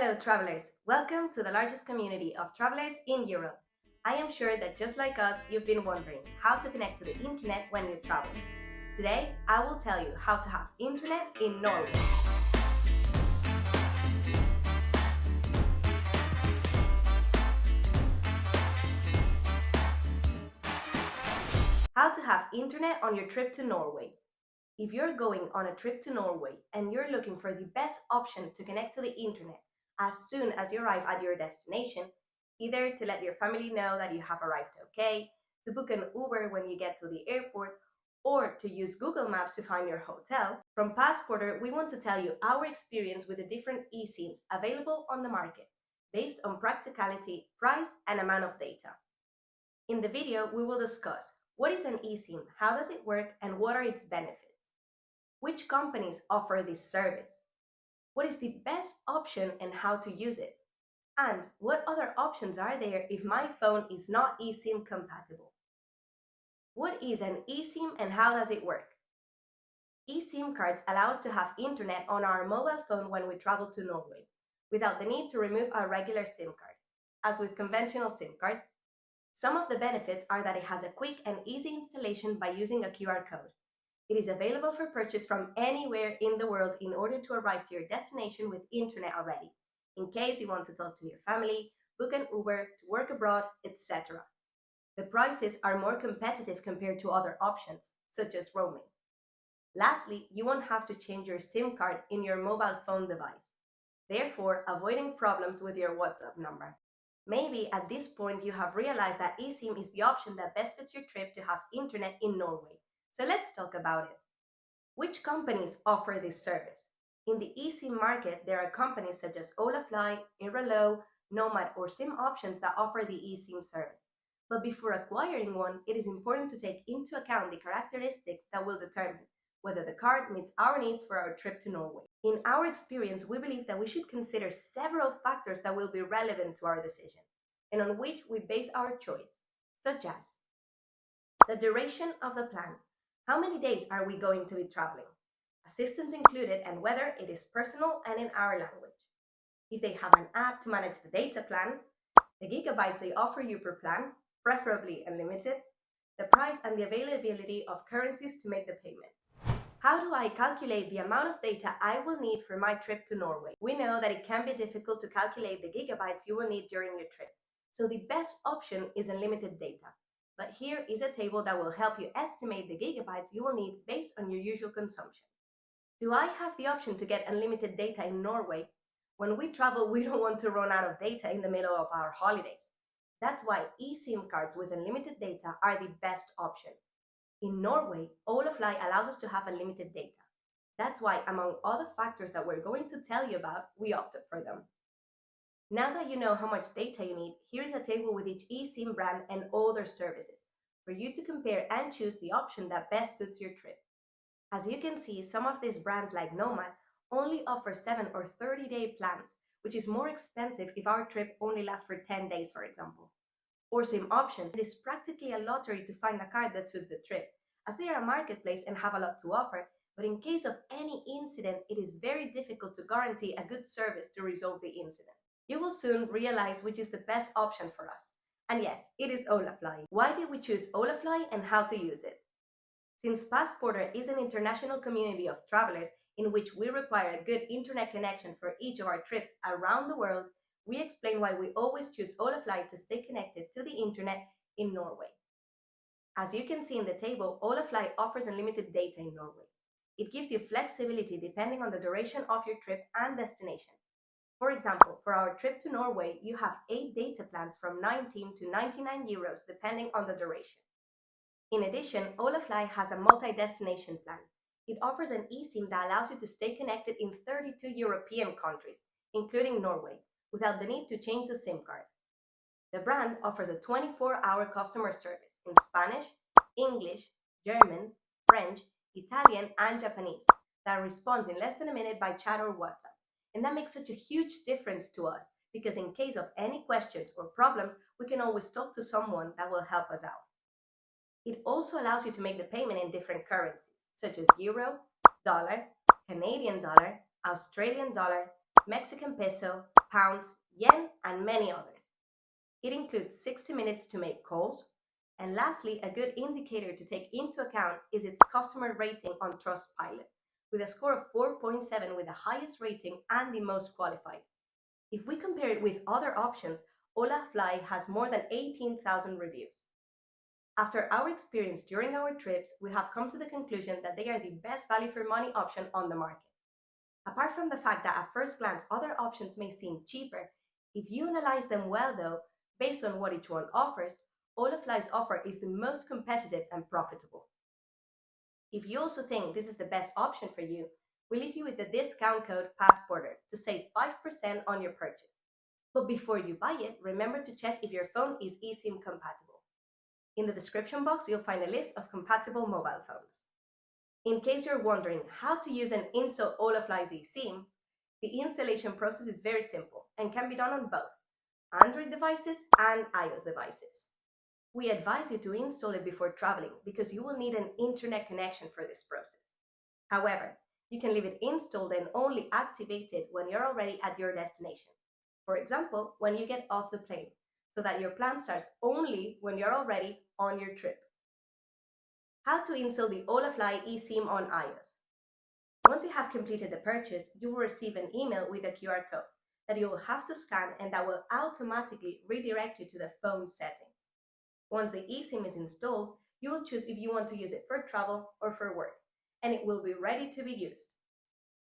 Hello travelers, welcome to the largest community of travelers in Europe. I am sure that just like us, you've been wondering how to connect to the internet when you travel. Today, I will tell you how to have internet in Norway. How to have internet on your trip to Norway. If you're going on a trip to Norway and you're looking for the best option to connect to the internet as soon as you arrive at your destination, either to let your family know that you have arrived okay, to book an Uber when you get to the airport, or to use Google Maps to find your hotel, from Passporter we want to tell you our experience with the different eSIMs available on the market, based on practicality, price, and amount of data. In the video, we will discuss what is an eSIM, how does it work, and what are its benefits. Which companies offer this service? What is the best option and how to use it? And what other options are there if my phone is not eSIM compatible? What is an eSIM and how does it work? eSIM cards allow us to have internet on our mobile phone when we travel to Norway, without the need to remove our regular SIM card. As with conventional SIM cards, some of the benefits are that it has a quick and easy installation by using a QR code. It is available for purchase from anywhere in the world in order to arrive to your destination with internet already, in case you want to talk to your family, book an Uber, to work abroad, etc. The prices are more competitive compared to other options, such as roaming. Lastly, you won't have to change your SIM card in your mobile phone device, therefore avoiding problems with your WhatsApp number. Maybe at this point you have realized that eSIM is the option that best fits your trip to have internet in Norway. So let's talk about it. Which companies offer this service? In the eSIM market, there are companies such as Holafly, Airalo, Nomad, or Simoptions that offer the eSIM service. But before acquiring one, it is important to take into account the characteristics that will determine whether the card meets our needs for our trip to Norway. In our experience, we believe that we should consider several factors that will be relevant to our decision, and on which we base our choice, such as the duration of the plan. How many days are we going to be traveling? Assistance included and whether it is personal and in our language. If they have an app to manage the data plan, the gigabytes they offer you per plan, preferably unlimited, the price and the availability of currencies to make the payment. How do I calculate the amount of data I will need for my trip to Norway? We know that it can be difficult to calculate the gigabytes you will need during your trip, so the best option is unlimited data. But here is a table that will help you estimate the gigabytes you will need based on your usual consumption. Do I have the option to get unlimited data in Norway? When we travel, we don't want to run out of data in the middle of our holidays. That's why eSIM cards with unlimited data are the best option. In Norway, Holafly allows us to have unlimited data. That's why, among other factors that we're going to tell you about, we opted for them. Now that you know how much data you need, here is a table with each eSIM brand and all their services, for you to compare and choose the option that best suits your trip. As you can see, some of these brands like Nomad only offer 7 or 30-day plans, which is more expensive if our trip only lasts for 10 days, for example. Or Simoptions, it is practically a lottery to find a card that suits the trip, as they are a marketplace and have a lot to offer, but in case of any incident, it is very difficult to guarantee a good service to resolve the incident. You will soon realize which is the best option for us. And yes, it is Holafly. Why did we choose Holafly and how to use it? Since Passporter is an international community of travelers in which we require a good internet connection for each of our trips around the world, we explain why we always choose Holafly to stay connected to the internet in Norway. As you can see in the table, Holafly offers unlimited data in Norway. It gives you flexibility depending on the duration of your trip and destination. For example, for our trip to Norway, you have 8 data plans from 19 to 99 euros depending on the duration. In addition, Holafly has a multi-destination plan. It offers an eSIM that allows you to stay connected in 32 European countries, including Norway, without the need to change the SIM card. The brand offers a 24-hour customer service in Spanish, English, German, French, Italian, and Japanese that responds in less than a minute by chat or WhatsApp. And that makes such a huge difference to us because in case of any questions or problems, we can always talk to someone that will help us out. It also allows you to make the payment in different currencies, such as Euro, Dollar, Canadian Dollar, Australian Dollar, Mexican peso, pounds, yen, and many others. It includes 60 minutes to make calls. And lastly, a good indicator to take into account is its customer rating on Trustpilot, with a score of 4.7 with the highest rating and the most qualified. If we compare it with other options, Holafly has more than 18,000 reviews. After our experience during our trips, we have come to the conclusion that they are the best value for money option on the market. Apart from the fact that at first glance other options may seem cheaper, if you analyze them well though, based on what each one offers, Holafly's offer is the most competitive and profitable. If you also think this is the best option for you, we leave you with the discount code PASSPORTER to save 5% on your purchase. But before you buy it, remember to check if your phone is eSIM compatible. In the description box, you'll find a list of compatible mobile phones. In case you're wondering how to use and install Holafly's eSIM, the installation process is very simple and can be done on both Android devices and iOS devices. We advise you to install it before traveling because you will need an internet connection for this process. However, you can leave it installed and only activate it when you're already at your destination. For example, when you get off the plane, so that your plan starts only when you're already on your trip. How to install the Holafly eSIM on iOS. Once you have completed the purchase, you will receive an email with a QR code that you will have to scan and that will automatically redirect you to the phone settings. Once the eSIM is installed, you will choose if you want to use it for travel or for work, and it will be ready to be used.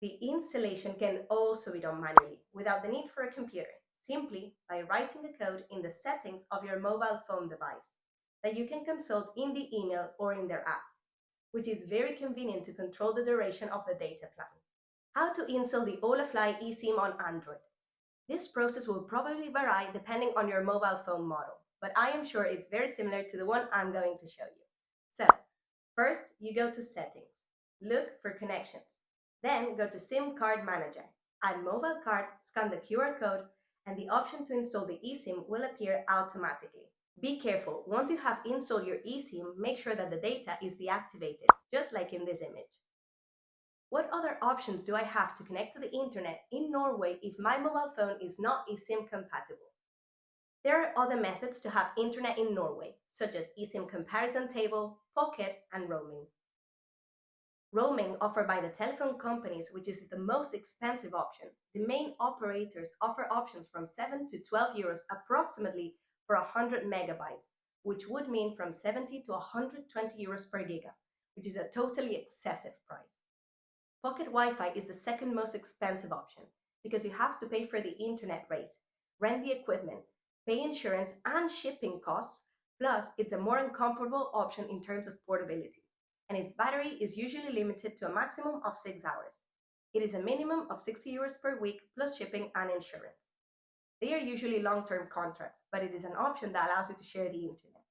The installation can also be done manually, without the need for a computer, simply by writing the code in the settings of your mobile phone device that you can consult in the email or in their app, which is very convenient to control the duration of the data plan. How to install the Holafly eSIM on Android. This process will probably vary depending on your mobile phone model, but I am sure it's very similar to the one I'm going to show you. So, first you go to Settings, look for Connections, then go to SIM Card Manager, add mobile card, scan the QR code, and the option to install the eSIM will appear automatically. Be careful, once you have installed your eSIM, make sure that the data is deactivated, just like in this image. What other options do I have to connect to the internet in Norway if my mobile phone is not eSIM compatible? There are other methods to have internet in Norway, such as eSIM comparison table, pocket, and roaming. Roaming offered by the telephone companies, which is the most expensive option. The main operators offer options from 7 to 12 euros approximately for 100 megabytes, which would mean from 70 to 120 euros per giga, which is a totally excessive price. Pocket Wi-Fi is the second most expensive option because you have to pay for the internet rate, rent the equipment, pay insurance and shipping costs, plus it's a more incomparable option in terms of portability, and its battery is usually limited to a maximum of 6 hours. It is a minimum of 60 euros per week plus shipping and insurance. They are usually long-term contracts, but it is an option that allows you to share the internet.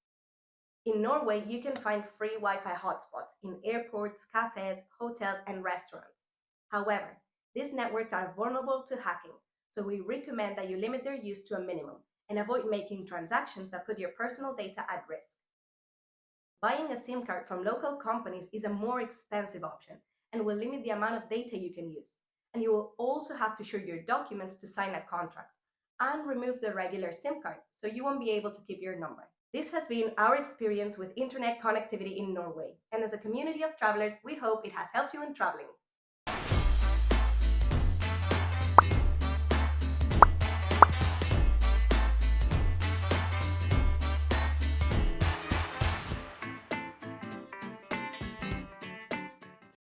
In Norway, you can find free Wi-Fi hotspots in airports, cafes, hotels, and restaurants. However, these networks are vulnerable to hacking, so we recommend that you limit their use to a minimum and avoid making transactions that put your personal data at risk. Buying a SIM card from local companies is a more expensive option and will limit the amount of data you can use. And you will also have to show your documents to sign a contract and remove the regular SIM card, so you won't be able to keep your number. This has been our experience with internet connectivity in Norway, and as a community of travelers, we hope it has helped you in traveling.